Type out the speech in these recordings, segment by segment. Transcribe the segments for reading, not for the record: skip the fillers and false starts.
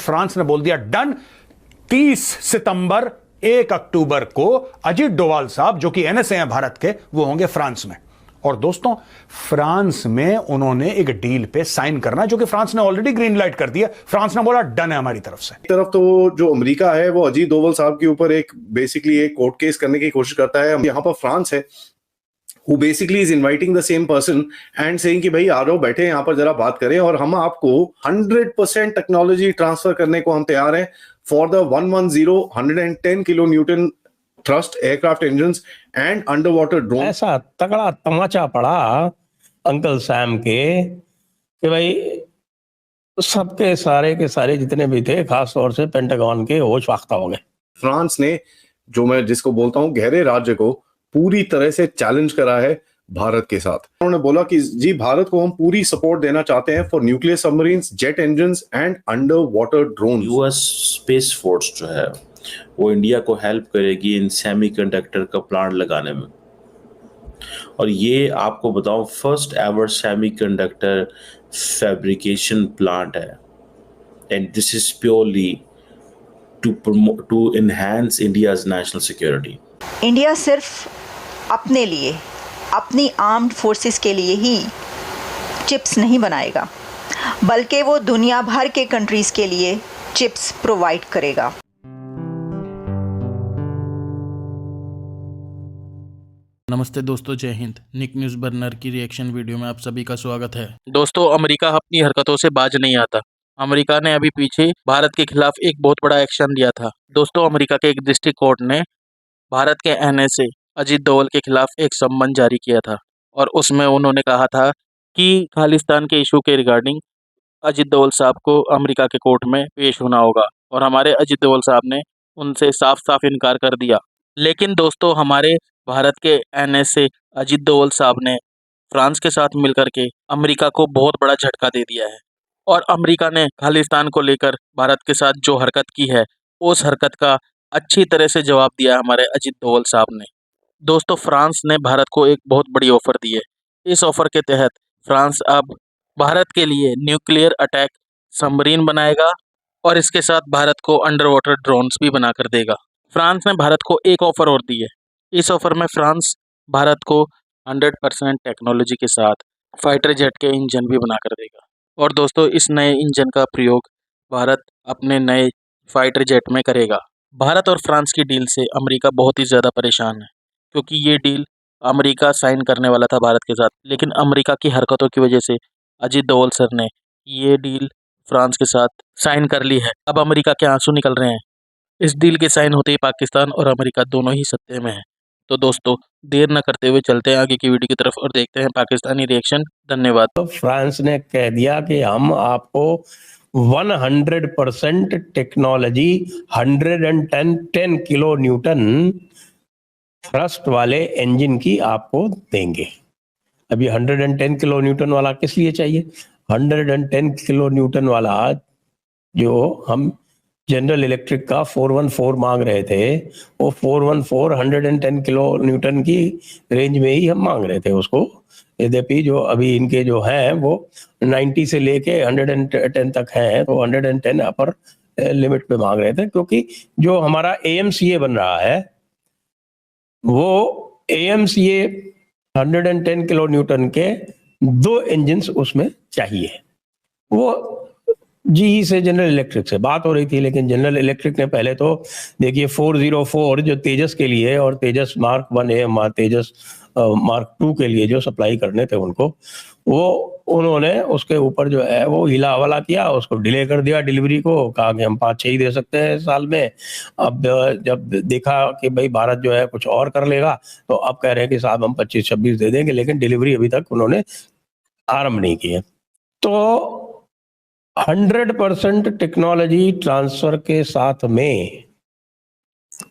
France ने बोल दिया डन। 30 सितंबर 1 अक्टूबर को अजीत डोभाल साहब, जो कि एनएसए हैं भारत के, वो होंगे फ्रांस में। और दोस्तों, फ्रांस में उन्होंने एक डील पे साइन करना, जो कि फ्रांस ने ऑलरेडी ग्रीन लाइट कर दिया। फ्रांस ने बोला डन है हमारी तरफ से। एक तरफ तो जो अमेरिका है वो अजीत डोभाल साहब के ऊपर एक बेसिकली एक कोर्ट केस करने की कोशिश करता है। यहाँ पर फ्रांस है who basically is inviting the same person and saying कि भाई आ जाओ, बैठे यहाँ पर जरा बात करें और हम आपको 100% टेक्नोलॉजी ट्रांसफर करने को हम तैयार हैं for the 110 kilo Newton thrust aircraft engines and under water drone. ऐसा तगड़ा तमाचा पड़ा अंकल सैम कि भाई सबके सारे के सारे जितने भी थे, खास तौर से पेंटागन के, होश वाख्ता हो गए। फ्रांस ने, जो मैं जिसको बोलता हूँ गहरे राज्य को, पूरी तरह से चैलेंज करा है भारत के साथ। उन्होंने बोला कि जी भारत को हम पूरी सपोर्ट देना चाहते हैं for nuclear submarines, jet engines and under water drone. US space force जो है वो इंडिया को हेल्प करेगी इन सेमीकंडक्टर का प्लांट लगाने में। और ये आपको बताऊं, first ever semiconductor fabrication plant है, and this is purely to enhance India's national security. India सिर्फ अपने लिए, अपनी आर्म्ड फोर्सेस के लिए ही चिप्स नहीं बनाएगा, बल्कि वो दुनिया भर के कंट्रीज़ के लिए चिप्स प्रोवाइड करेगा। नमस्ते दोस्तों, जय हिंद। निक न्यूज़ बर्नर की रिएक्शन वीडियो में आप सभी का स्वागत है। दोस्तों, अमेरिका अपनी हरकतों से बाज नहीं आता। अमेरिका ने अभी पीछे भारत के खिलाफ एक बहुत बड़ा एक्शन लिया था। दोस्तों, अमेरिका के एक डिस्ट्रिक्ट कोर्ट ने भारत के एनएसए अजीत डोभाल के खिलाफ एक सम्मन जारी किया था, और उसमें उन्होंने कहा था कि खालिस्तान के इशू के रिगार्डिंग अजीत डोभाल साहब को अमेरिका के कोर्ट में पेश होना होगा। और हमारे अजीत डोभाल साहब ने उनसे साफ साफ इनकार कर दिया। लेकिन दोस्तों, हमारे भारत के एनएसए अजीत डोभाल साहब ने फ्रांस के साथ मिलकर के अमेरिका को बहुत बड़ा झटका दे दिया है। और अमेरिका ने खालिस्तान को लेकर भारत के साथ जो हरकत की है, उस हरकत का अच्छी तरह से जवाब दिया है हमारे अजीत डोभाल साहब ने। दोस्तों, फ्रांस ने भारत को एक बहुत बड़ी ऑफर दी है। इस ऑफर के तहत फ्रांस अब भारत के लिए न्यूक्लियर अटैक सबमरीन बनाएगा, और इसके साथ भारत को अंडर वाटर ड्रोन्स भी बना कर देगा। फ्रांस ने भारत को एक ऑफर और दी है। इस ऑफर में फ्रांस भारत को 100% टेक्नोलॉजी के साथ फाइटर जेट के इंजन भी बना कर देगा। और दोस्तों, इस नए इंजन का प्रयोग भारत अपने नए फाइटर जेट में करेगा। भारत और फ्रांस की डील से अमेरिका बहुत ही ज़्यादा परेशान है, क्योंकि ये डील अमेरिका साइन करने वाला था भारत के साथ, लेकिन अमेरिका की हरकतों की वजह से अजीत डोभाल सर ने ये डील फ्रांस के साथ साइन कर ली है। अब अमेरिका के आंसू निकल रहे हैं। इस डील के साइन होते ही पाकिस्तान और अमेरिका दोनों ही सत्ते में है। तो दोस्तों, देर न करते हुए चलते हैं आगे की वीडियो की तरफ और देखते हैं पाकिस्तानी रिएक्शन। धन्यवाद। तो फ्रांस ने कह दिया कि हम आपको 100% टेक्नोलॉजी, 110 किलो न्यूटन थ्रस्ट वाले इंजन की आपको देंगे। अभी 110 किलो न्यूटन वाला किस लिए चाहिए? 110 किलो न्यूटन वाला जो हम जनरल इलेक्ट्रिक का 414 मांग रहे थे, वो 414 110 किलो न्यूटन की रेंज में ही हम मांग रहे थे उसको। यद्यपि जो अभी इनके जो हैं वो 90 से लेके 110 तक हैं, तो 110 अपर लिमिट पे मांग रहे थे, क्योंकि जो हमारा AMCA बन रहा है वो AMCA 110 किलो न्यूटन के 2 इंजन्स उसमें चाहिए। वो GE से, जनरल इलेक्ट्रिक से बात हो रही थी, लेकिन जनरल इलेक्ट्रिक ने पहले तो देखिए 404 जो तेजस के लिए और तेजस मार्क 1A तेजस मार्क 2 के लिए जो सप्लाई करने थे उनको, वो उन्होंने उसके ऊपर जो है वो हिला हवाला किया, उसको डिले कर दिया डिलीवरी को। कहा कि हम 5-6 ही दे सकते हैं साल में। अब जब देखा कि भाई भारत जो है कुछ और कर लेगा, तो अब कह रहे हैं कि साहब हम 25-26 दे देंगे, लेकिन डिलीवरी अभी तक उन्होंने आरंभ नहीं की है। तो 100% टेक्नोलॉजी ट्रांसफर के साथ में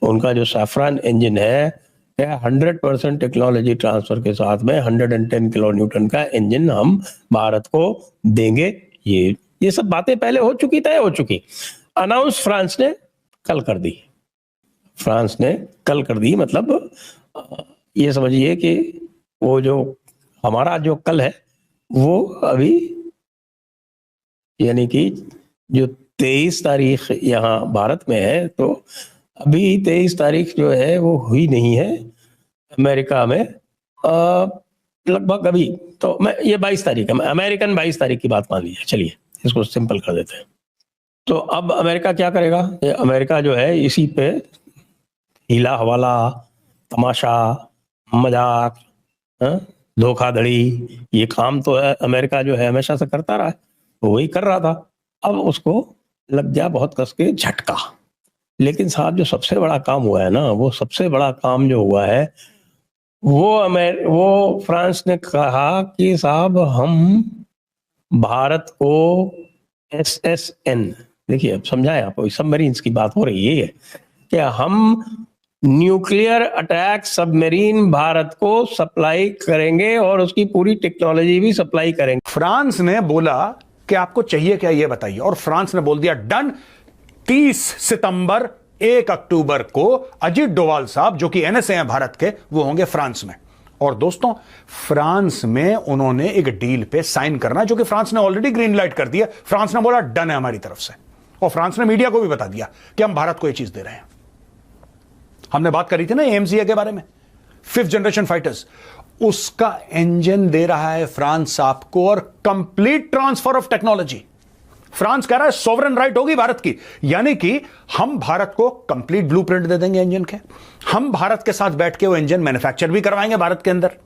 उनका जो सैफरान इंजन है, 100% टेक्नोलॉजी ट्रांसफर के साथ में 110 किलो न्यूटन का इंजन हम भारत को देंगे। ये सब बातें पहले हो चुकी, तय हो चुकी। अनाउंस फ्रांस ने कल कर दी। फ्रांस ने कल कर दी, मतलब ये समझिए कि वो जो हमारा जो कल है वो अभी, यानी कि जो 23 तारीख यहाँ भारत में है, तो अभी 23 तारीख जो है वो हुई नहीं है अमेरिका में। लगभग अभी तो मैं ये 22 तारीख है, अमेरिकन 22 तारीख की बात मान लीजिए, चलिए इसको सिंपल कर देते हैं। तो अब अमेरिका क्या करेगा? ये अमेरिका जो है इसी पे हीला हवाला, तमाशा, मजाक, धोखाधड़ी, ये काम तो है अमेरिका जो है हमेशा से करता रहा है, तो वही कर रहा था। अब उसको लग गया बहुत कस के झटका। लेकिन साहब जो सबसे बड़ा काम हुआ है ना, वो सबसे बड़ा काम जो हुआ है वो फ्रांस ने कहा कि साहब हम भारत को SSN, देखिए अब समझाए आपको, सबमरीन्स की बात हो रही है कि हम न्यूक्लियर अटैक सबमरीन भारत को सप्लाई करेंगे और उसकी पूरी टेक्नोलॉजी भी सप्लाई करेंगे। फ्रांस ने बोला कि आपको चाहिए क्या ये बताइए, और फ्रांस ने बोल दिया डन। 30 सितंबर 1 अक्टूबर को अजीत डोवाल साहब जो कि NSA हैं भारत के, वो होंगे फ्रांस में। और दोस्तों फ्रांस में उन्होंने एक डील पे साइन करना, जो कि फ्रांस ने ऑलरेडी ग्रीन लाइट कर दिया। फ्रांस ने बोला डन है हमारी तरफ से, और फ्रांस ने मीडिया को भी बता दिया कि हम भारत को ये चीज दे रहे हैं। हमने बात करी थी ना AMCA के बारे में, 5th जनरेशन फाइटर्स, उसका इंजन दे रहा है फ्रांस आपको, और complete transfer of technology. France कह रहा है सॉवरेन राइट होगी भारत की, यानी कि हम भारत को कंप्लीट ब्लूप्रिंट दे देंगे इंजन के। हम भारत के साथ बैठ के वो इंजन मैन्युफैक्चर भी करवाएंगे भारत के अंदर।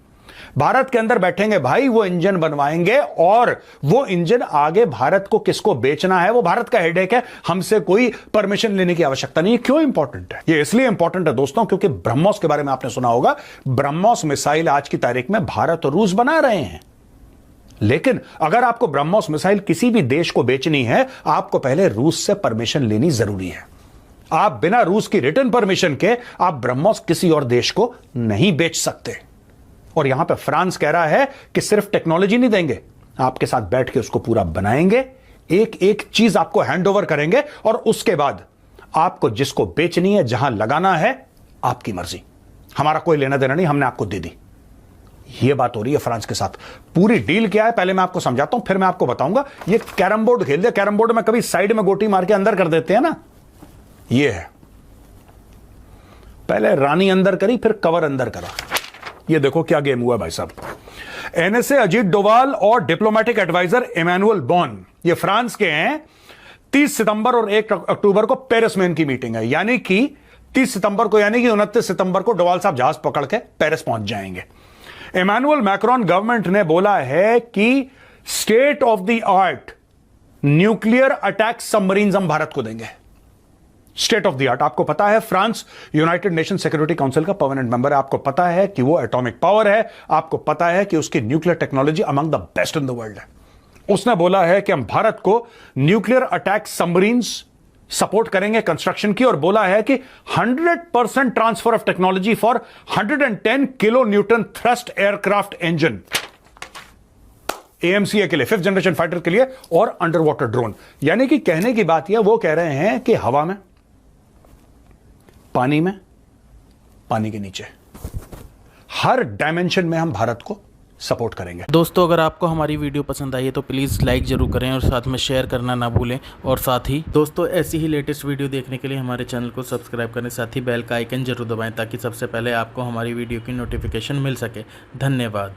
भारत के अंदर बैठेंगे भाई, वो इंजन बनवाएंगे, और वो इंजन आगे भारत को किसको बेचना है वो भारत का हेडेक है। हमसे कोई परमिशन लेने की आवश्यकता नहीं है। क्यों इंपॉर्टेंट है ये? इसलिए इंपॉर्टेंट है दोस्तों क्योंकि ब्रह्मोस के बारे में आपने सुना होगा। ब्रह्मोस मिसाइल आज की तारीख में भारत और रूस बना रहे हैं, लेकिन अगर आपको ब्रह्मोस मिसाइल किसी भी देश को बेचनी है, आपको पहले रूस से परमिशन लेनी जरूरी है। आप बिना रूस की रिटर्न परमिशन के आप ब्रह्मोस किसी और देश को नहीं बेच सकते। और यहां पे फ्रांस कह रहा है कि सिर्फ टेक्नोलॉजी नहीं देंगे, आपके साथ बैठ के उसको पूरा बनाएंगे, एक एक चीज आपको हैंडओवर करेंगे, और उसके बाद आपको जिसको बेचनी है, जहां लगाना है, आपकी मर्जी, हमारा कोई लेना देना नहीं, हमने आपको दे दी। यह बात हो रही है फ्रांस के साथ। पूरी डील क्या है पहले मैं आपको समझाता हूं, फिर मैं आपको बताऊंगा। ये कैरम बोर्ड खेल दे, कैरम बोर्ड में कभी साइड में गोटी मार के अंदर कर देते हैं ना, ये है। पहले रानी अंदर करी, फिर कवर अंदर करा। ये देखो क्या गेम हुआ भाई साहब। NSA अजीत डोवाल और डिप्लोमेटिक एडवाइजर इमैनुअल बॉन, ये फ्रांस के हैं। 30 सितंबर और 1 अक्टूबर को पेरिस में इनकी मीटिंग है, यानी कि 30 सितंबर को, यानी कि 29 सितंबर को डोवाल साहब जहाज पकड़ के पेरिस पहुंच जाएंगे। इमैनुअल मैक्रोन गवर्नमेंट ने बोला है कि state of the art nuclear attack submarines हम भारत को देंगे। स्टेट ऑफ द आर्ट, आपको पता है France United nation security council का परमानेंट मेंबर है, आपको पता है कि वो एटॉमिक पावर है, आपको पता है कि उसकी nuclear technology among the best in the world है। उसने बोला है कि हम भारत को न्यूक्लियर अटैक सबमरीन्स सपोर्ट करेंगे कंस्ट्रक्शन की, और बोला है कि 100% transfer of technology for 110 kilo Newton thrust aircraft engine AMCA के लिए, 5th जनरेशन फाइटर के लिए, और अंडर वाटर ड्रोन। यानी कि कहने की बात यह, वो कह रहे हैं कि हवा में, पानी में, पानी के नीचे, हर डायमेंशन में हम भारत को सपोर्ट करेंगे। दोस्तों अगर आपको हमारी वीडियो पसंद आई है तो प्लीज़ लाइक ज़रूर करें और साथ में शेयर करना ना भूलें। और साथ ही दोस्तों ऐसी ही लेटेस्ट वीडियो देखने के लिए हमारे चैनल को सब्सक्राइब करें, साथ ही बेल का आइकन जरूर दबाएं ताकि सबसे पहले आपको हमारी वीडियो की नोटिफिकेशन मिल सके। धन्यवाद।